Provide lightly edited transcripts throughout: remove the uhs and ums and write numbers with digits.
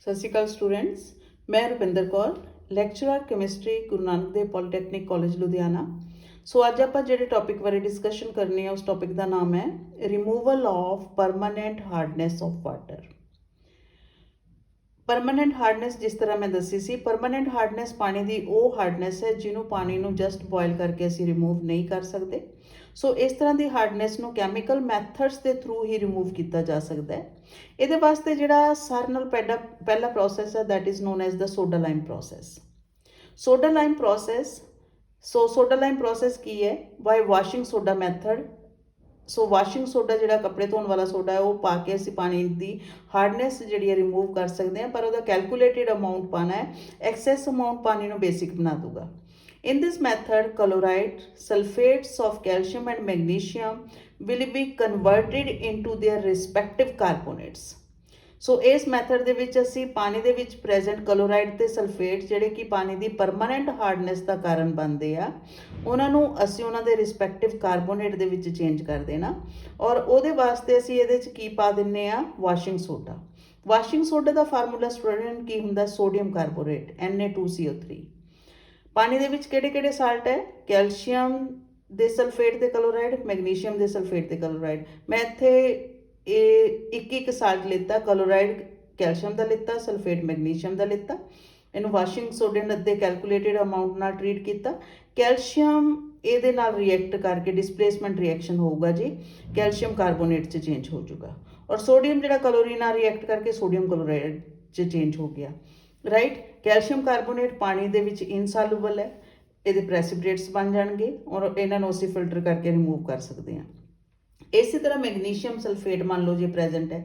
ਸਤਿ ਸ਼੍ਰੀ ਅਕਾਲ ਸਟੂਡੈਂਟਸ, ਮੈਂ Rupinder Kaur, lecturer chemistry Guru Nanak Dev polytechnic college Ludhiana. ਸੋ ਅੱਜ ਆਪਾਂ ਜਿਹੜੇ ਟੌਪਿਕ ਬਾਰੇ ਡਿਸਕਸ਼ਨ ਕਰਨੀ ਹੈ ਉਸ ਟੌਪਿਕ ਦਾ ਨਾਮ ਹੈ removal of permanent hardness of water. Permanent hardness ਜਿਸ ਤਰ੍ਹਾਂ ਮੈਂ ਦੱਸੀ ਸੀ, ਪਰਮਾਨੈਂਟ ਹਾਰਡਨੈਸ ਪਾਣੀ ਦੀ ਉਹ ਹਾਰਡਨੈਸ ਹੈ ਜਿਹਨੂੰ ਪਾਣੀ ਨੂੰ ਜਸਟ ਬੋਇਲ ਕਰਕੇ ਅਸੀਂ ਰਿਮੂਵ ਨਹੀਂ ਕਰ ਸਕਦੇ। ਸੋ ਇਸ ਤਰ੍ਹਾਂ ਦੀ ਹਾਰਡਨੈਸ ਨੂੰ ਕੈਮੀਕਲ ਮੈਥਡਸ ਦੇ ਥਰੂ ਹੀ ਰਿਮੂਵ ਕੀਤਾ ਜਾ ਸਕਦਾ ਹੈ। ਇਹਦੇ ਵਾਸਤੇ ਜਿਹੜਾ ਸਾਰਿਆਂ ਨਾਲ ਪਹਿਲਾ ਪ੍ਰੋਸੈਸ ਹੈ that is known as the soda lime process. Soda lime process, soda lime process ਕੀ ਹੈ? By washing soda method. So washing soda ਜਿਹੜਾ ਕੱਪੜੇ ਧੋਣ ਵਾਲਾ ਸੋਡਾ ਹੈ ਉਹ ਪਾ ਕੇ ਅਸੀਂ ਪਾਣੀ ਦੀ ਹਾਰਡਨੈਸ ਜਿਹੜੀ ਹੈ ਰਿਮੂਵ ਕਰ ਸਕਦੇ ਹਾਂ, ਪਰ ਉਹਦਾ ਕੈਲਕੂਲੇਟਿਡ ਅਮਾਊਂਟ ਪਾਣਾ ਹੈ। ਐਕਸੈਸ ਅਮਾਊਂਟ ਪਾਣੀ ਨੂੰ ਬੇਸਿਕ ਬਣਾ ਦੂਗਾ। In this method, chloride, sulfates of calcium and magnesium will be converted into their respective carbonates. ਸੋ ਇਸ ਮੈਥਡ ਦੇ ਵਿੱਚ ਅਸੀਂ ਪਾਣੀ ਦੇ ਵਿੱਚ ਪ੍ਰੈਜ਼ੈਂਟ ਕਲੋਰਾਈਡ ਤੇ ਸਲਫੇਟ ਜਿਹੜੇ ਕਿ ਪਾਣੀ ਦੀ ਪਰਮਾਨੈਂਟ ਹਾਰਡਨੈਸ ਦਾ ਕਾਰਨ ਬਣਦੇ ਆ, ਉਹਨਾਂ ਨੂੰ ਅਸੀਂ ਉਹਨਾਂ ਦੇ ਰਿਸਪੈਕਟਿਵ ਕਾਰਬੋਨੇਟ ਦੇ ਵਿੱਚ ਚੇਂਜ ਕਰ ਦੇਣਾ। ਔਰ ਉਹਦੇ ਵਾਸਤੇ ਅਸੀਂ ਇਹਦੇ 'ਚ ਕੀ ਪਾ ਦਿੰਦੇ ਆ? Washing soda. ਵਾਸ਼ਿੰਗ ਸੋਡਾ ਦਾ ਫਾਰਮੂਲਾ ਸਟੂਡੈਂਟ ਕੀ ਹੁੰਦਾ? Sodium carbonate Na2CO3। ਪਾਣੀ ਦੇ ਵਿੱਚ ਕਿਹੜੇ ਕਿਹੜੇ ਸਾਲਟ ਹੈ? ਕੈਲਸ਼ੀਅਮ ਦੇ ਸਲਫੇਟ ਤੇ ਕਲੋਰਾਈਡ, ਮੈਗਨੀਸ਼ੀਅਮ ਦੇ ਸਲਫੇਟ ਤੇ ਕਲੋਰਾਈਡ। ਮੈਂ ਇੱਥੇ ਇਹ ਇੱਕ ਸਾਲਟ ਲਿੱਤਾ, ਕਲੋਰਾਈਡ ਕੈਲਸ਼ੀਅਮ ਦਾ ਲਿੱਤਾ, ਸਲਫੇਟ ਮੈਗਨੀਸ਼ੀਅਮ ਦਾ ਲਿੱਤਾ। ਇਹਨੂੰ ਵਾਸ਼ਿੰਗ ਸੋਡੇ ਦੇ ਕੈਲਕੂਲੇਟਿਡ ਅਮਾਊਂਟ ਨਾਲ ਟਰੀਟ ਕੀਤਾ। ਕੈਲਸ਼ੀਅਮ ਇਹਦੇ ਨਾਲ ਰਿਐਕਟ ਕਰਕੇ ਡਿਸਪਲੇਸਮੈਂਟ ਰਿਐਕਸ਼ਨ ਹੋਊਗਾ ਜੀ, ਕੈਲਸ਼ੀਅਮ ਕਾਰਬੋਨੇਟ 'ਚ ਚੇਂਜ ਹੋ ਜਾਊਗਾ। ਔਰ ਸੋਡੀਅਮ ਜਿਹੜਾ ਕਲੋਰੀਨ ਨਾਲ ਰਿਐਕਟ ਕਰਕੇ ਸੋਡੀਅਮ ਕਲੋਰਾਈਡ 'ਚ ਚੇਂਜ ਹੋ ਗਿਆ, ਰਾਈਟ। ਕੈਲਸ਼ੀਅਮ ਕਾਰਬੋਨੇਟ ਪਾਣੀ ਦੇ ਵਿੱਚ ਇਨਸਾਲੂਬਲ ਹੈ, ਇਹਦੇ ਪ੍ਰੈਸੀਪੀਟੇਟਸ ਬਣ ਜਾਣਗੇ ਔਰ ਇਹਨਾਂ ਨੂੰ ਅਸੀਂ ਫਿਲਟਰ ਕਰਕੇ ਰਿਮੂਵ ਕਰ ਸਕਦੇ ਹਾਂ। ਇਸੇ ਤਰ੍ਹਾਂ ਮੈਗਨੀਸ਼ੀਅਮ ਸਲਫੇਟ ਮੰਨ ਲਓ ਜੇ ਪ੍ਰੈਜ਼ੈਂਟ ਹੈ,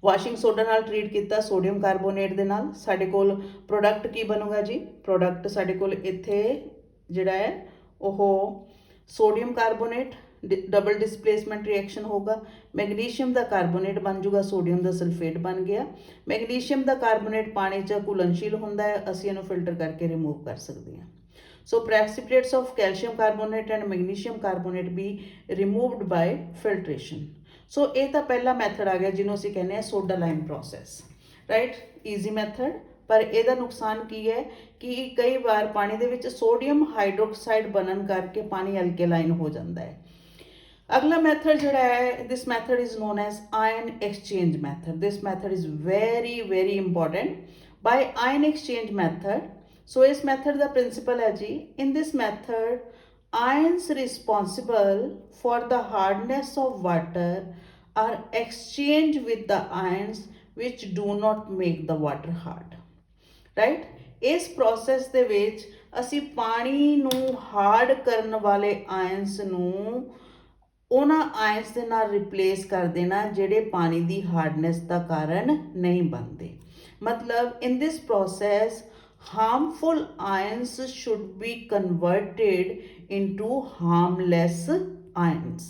ਵਾਸ਼ਿੰਗ ਸੋਡਾ ਨਾਲ ਟਰੀਟ ਕੀਤਾ ਸੋਡੀਅਮ ਕਾਰਬੋਨੇਟ ਦੇ ਨਾਲ, ਸਾਡੇ ਕੋਲ ਪ੍ਰੋਡਕਟ ਕੀ ਬਣੂਗਾ ਜੀ? ਪ੍ਰੋਡਕਟ ਸਾਡੇ ਕੋਲ ਇੱਥੇ ਜਿਹੜਾ ਹੈ ਉਹ sodium carbonate double displacement reaction ਹੋਗਾ, ਮੈਗਨੀਸ਼ੀਅਮ ਦਾ ਕਾਰਬੋਨੇਟ ਬਣ ਜੂਗਾ, ਸੋਡੀਅਮ ਦਾ ਸਲਫੇਟ ਬਣ ਗਿਆ। ਮੈਗਨੀਸ਼ੀਅਮ ਦਾ ਕਾਰਬੋਨੇਟ ਪਾਣੀ 'ਚ ਘੁਲਣਸ਼ੀਲ ਹੁੰਦਾ ਹੈ, ਅਸੀਂ ਇਹਨੂੰ ਫਿਲਟਰ ਕਰਕੇ ਰਿਮੂਵ ਕਰ ਸਕਦੇ ਹਾਂ। So precipitates of calcium carbonate and magnesium carbonate be removed by filtration. So ਇਹ ਤਾਂ ਪਹਿਲਾ ਮੈਥਡ ਆ ਗਿਆ ਜਿਹਨੂੰ ਅਸੀਂ ਕਹਿੰਦੇ ਆ soda lime process, right. Easy method, ਪਰ ਇਹਦਾ ਨੁਕਸਾਨ ਕੀ ਹੈ ਕਿ ਕਈ ਵਾਰ ਪਾਣੀ ਦੇ ਵਿੱਚ ਸੋਡੀਅਮ ਹਾਈਡਰੋਕਸਾਈਡ ਬਣਨ ਕਰਕੇ ਪਾਣੀ ਅਲਕੇਲਾਈਨ ਹੋ ਜਾਂਦਾ ਹੈ। ਅਗਲਾ ਮੈਥਡ ਜਿਹੜਾ ਹੈ, this method is known as ion exchange method. This method is very important. By ion exchange method, so ਇਸ ਮੈਥਡ ਦਾ ਪ੍ਰਿੰਸੀਪਲ ਹੈ ਜੀ, in this method ions responsible for the hardness of water are exchanged with the ions which do not make the water hard, right? ਇਸ process ਦੇ ਵਿੱਚ ਅਸੀਂ ਪਾਣੀ ਨੂੰ ਹਾਰਡ ਕਰਨ ਵਾਲੇ ਆਇਨਸ ਨੂੰ ਉਹਨਾਂ ਆਇਨਸ ਦੇ ਨਾਲ ਰਿਪਲੇਸ ਕਰ ਦੇਣਾ ਜਿਹੜੇ ਪਾਣੀ ਦੀ ਹਾਰਡਨੈਸ ਦਾ ਕਾਰਨ ਨਹੀਂ ਬਣਦੇ। ਮਤਲਬ ਇਨ ਦਿਸ process harmful ions should be converted into harmless ions.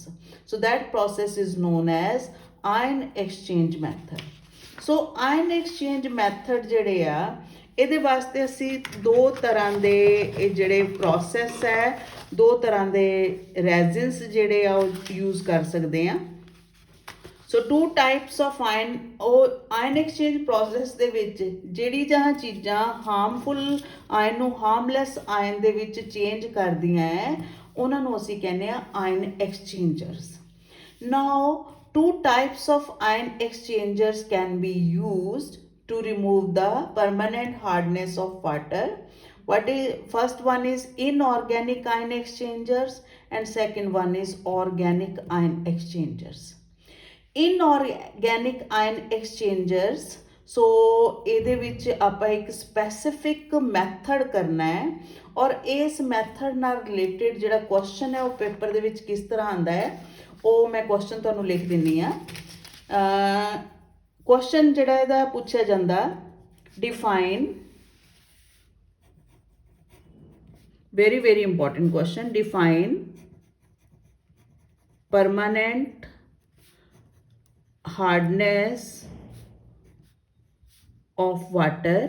So that process is known as ion exchange method. So ion exchange method ਜਿਹੜੇ ਆ ਇਹਦੇ ਵਾਸਤੇ ਅਸੀਂ ਦੋ ਤਰ੍ਹਾਂ ਦੇ ਇਹ ਜਿਹੜੇ ਪ੍ਰੋਸੈਸ ਹੈ, ਦੋ ਤਰ੍ਹਾਂ ਦੇ ਰੈਜ਼ਿਨਸ ਜਿਹੜੇ ਆ ਉਹ ਯੂਜ਼ ਕਰ ਸਕਦੇ ਆ। So two types of ion, ਉਹ ਆਇਨ ਐਕਸਚੇਂਜ ਪ੍ਰੋਸੈਸ ਦੇ ਵਿੱਚ ਜਿਹੜੀ ਜਾਂ ਚੀਜ਼ਾਂ ਹਾਰਮਫੁਲ ਆਇਨ ਨੂੰ ਹਾਰਮਲੈਸ ਆਇਨ ਦੇ ਵਿੱਚ ਚੇਂਜ ਕਰਦੀਆਂ ਹੈ ਉਹਨਾਂ ਨੂੰ ਅਸੀਂ ਕਹਿੰਦੇ ਆ ion exchangers. Now two types of ion exchangers can be used to remove the permanent hardness of water. First one is inorganic ion exchangers and second one is organic ion exchangers. Inorganic ion exchangers, ਸੋ ਇਹਦੇ ਵਿੱਚ ਆਪਾਂ ਇੱਕ specific method ਕਰਨਾ ਹੈ ਔਰ ਇਸ method ਨਾਲ related ਜਿਹੜਾ ਕੁਐਸਚਨ ਹੈ ਉਹ ਪੇਪਰ ਦੇ ਵਿੱਚ ਕਿਸ ਤਰ੍ਹਾਂ ਆਉਂਦਾ ਹੈ ਉਹ ਮੈਂ ਕੁਐਸਚਨ ਤੁਹਾਨੂੰ ਲਿਖ ਦਿੰਦੀ ਹਾਂ। ਕੁਐਸਚਨ ਜਿਹੜਾ ਇਹਦਾ ਪੁੱਛਿਆ ਜਾਂਦਾ, define, very important question, define permanent hardness of water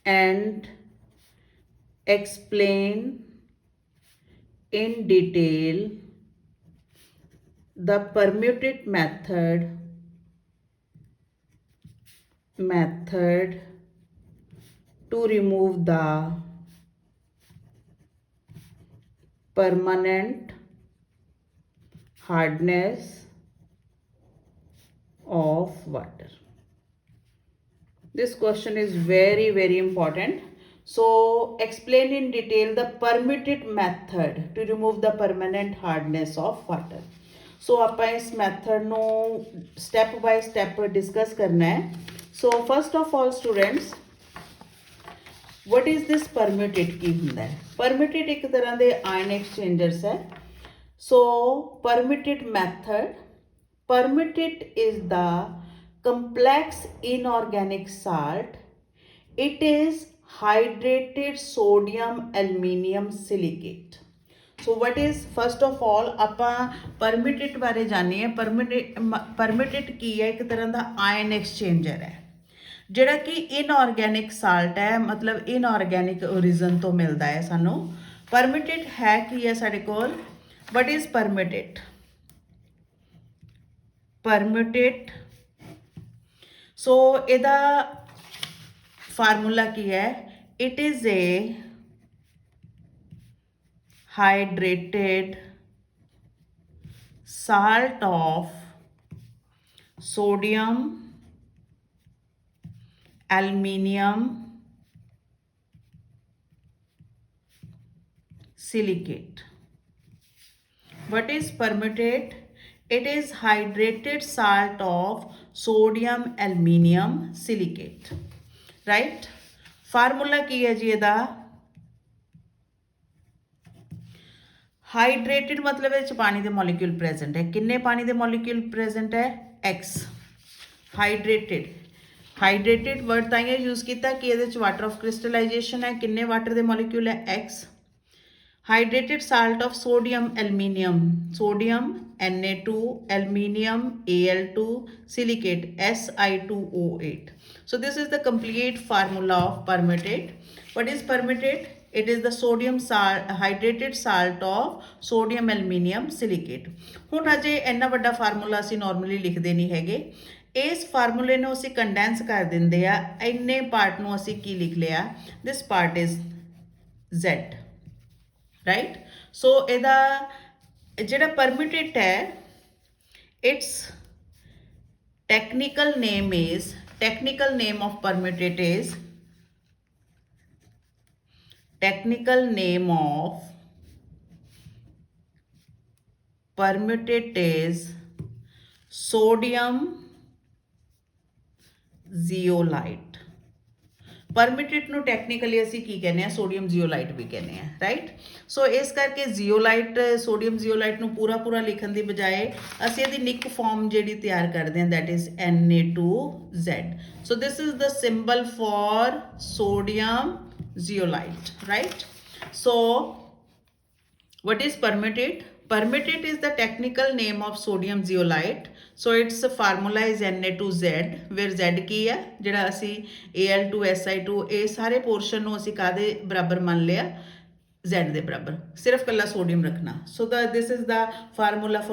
and explain in detail the permuted method method to remove the permanent hardness of water. This question is very, very important. So explain in detail the permitted method to remove the permanent hardness of water. So ਆਪਾਂ ਇਸ method ਨੂੰ step by step discuss करना है. So first of all students, what is this permitted ਕੀ ਹੁੰਦਾ ਹੈ? Permitted ਇੱਕ ਤਰ੍ਹਾਂ ਦੇ ion exchangers ਹੈ. So permitted method, permitted is the complex inorganic salt. It is hydrated sodium aluminium silicate. So what is first of all ਆਪਾਂ permitted ਬਾਰੇ ਜਾਣੀਏ. permitted ਕੀ ਹੈ? ਇੱਕ ਤਰ੍ਹਾਂ ਦਾ ion exchanger ਹੈ ਜਿਹੜਾ ਕਿ ਇਨਆਰਗੈਨਿਕ ਸਾਲਟ ਹੈ, ਮਤਲਬ ਇਨਆਰਗੈਨਿਕ ਓਰੀਜਨ ਤੋਂ ਮਿਲਦਾ ਹੈ ਸਾਨੂੰ. permitted ਹੈ ਕੀ ਹੈ ਸਾਡੇ ਕੋਲ? what is permitted? permitted, so ਇਹਦਾ ਫਾਰਮੂਲਾ ਕੀ ਹੈ? it is a hydrated salt of sodium aluminium silicate. What is permitted? It is hydrated salt of sodium aluminium silicate. Right? Formula की है जी ਇਹਦਾ? ਹਾਈਡਰੇਟਿਡ ਮਤਲਬ ਇਹ 'ਚ ਪਾਣੀ ਦੇ ਮੋਲੀਕਿਊਲ ਪ੍ਰੈਜ਼ੈਂਟ ਹੈ. ਕਿੰਨੇ ਪਾਣੀ ਦੇ ਮੋਲੀਕਿਊਲ ਪ੍ਰੈਜ਼ੈਂਟ ਹੈ? x. ਹਾਈਡਰੇਟਿਡ, ਹਾਈਡਰੇਟਿਡ ਵਰਡ ਤਾਂ ਇਹ ਯੂਜ਼ ਕੀਤਾ ਕਿ ਇਹਦੇ 'ਚ ਵਾਟਰ ਆਫ ਕ੍ਰਿਸਟਲਾਈਜੇਸ਼ਨ ਹੈ. ਕਿੰਨੇ ਵਾਟਰ ਦੇ ਮੋਲੀਕਿਊਲ ਹੈ? x. Hydrated salt of sodium aluminium, sodium Na2, aluminium Al2, silicate Si2O8. So this is the complete formula of permitted. What is permitted? It is the sodium salt, hydrated salt of sodium aluminium silicate. ਹੁਣ ਅਜੇ ਇੰਨਾ ਵੱਡਾ formula ਅਸੀਂ normally ਲਿਖਦੇ ਨਹੀਂ ਹੈਗੇ. ਇਸ ਫਾਰਮੂਲੇ ਨੂੰ ਅਸੀਂ ਕੰਡੈਂਸ ਕਰ ਦਿੰਦੇ ਆ. ਇੰਨੇ ਪਾਰਟ ਨੂੰ ਅਸੀਂ ਕੀ ਲਿਖ ਲਿਆ? ਦਿਸ ਪਾਰਟ ਇਜ਼ Z. ਰਾਈਟ? ਸੋ ਇਹਦਾ ਜਿਹੜਾ permitted ਹੈ, its technical name of permitted is sodium zeolite. Permitted ਨੂੰ ਟੈਕਨੀਕਲੀ ਅਸੀਂ ਕੀ ਕਹਿੰਦੇ ਆ? ਸੋਡੀਅਮ ਜ਼ੀਓਲਾਈਟ ਵੀ ਕਹਿੰਦੇ ਆ. ਰਾਈਟ? ਸੋ ਇਸ ਕਰਕੇ ਜ਼ੀਓਲਾਈਟ, ਸੋਡੀਅਮ ਜ਼ੀਓਲਾਈਟ ਨੂੰ ਪੂਰਾ ਲਿਖਣ ਦੀ ਬਜਾਏ ਅਸੀਂ ਇਹਦੀ ਨਿਕ ਫਾਰਮ ਜਿਹੜੀ ਤਿਆਰ ਕਰਦੇ ਹਾਂ, that is Na2Z. So this is the symbol for sodium zeolite. Right? So what is permitted? Permitted is the technical name of sodium zeolite. So its formula is Na2Z, where Z ਕੀ ਹੈ? ਜਿਹੜਾ ਅਸੀਂ Al2 Si2 ਇਹ ਸਾਰੇ portion ਨੂੰ ਅਸੀਂ ਕਾਹਦੇ ਬਰਾਬਰ ਮੰਨ ਲਿਆ? Z ਦੇ ਬਰਾਬਰ. ਸਿਰਫ ਕੱਲਾ ਸੋਡੀਅਮ ਰੱਖਣਾ. So this is the formula for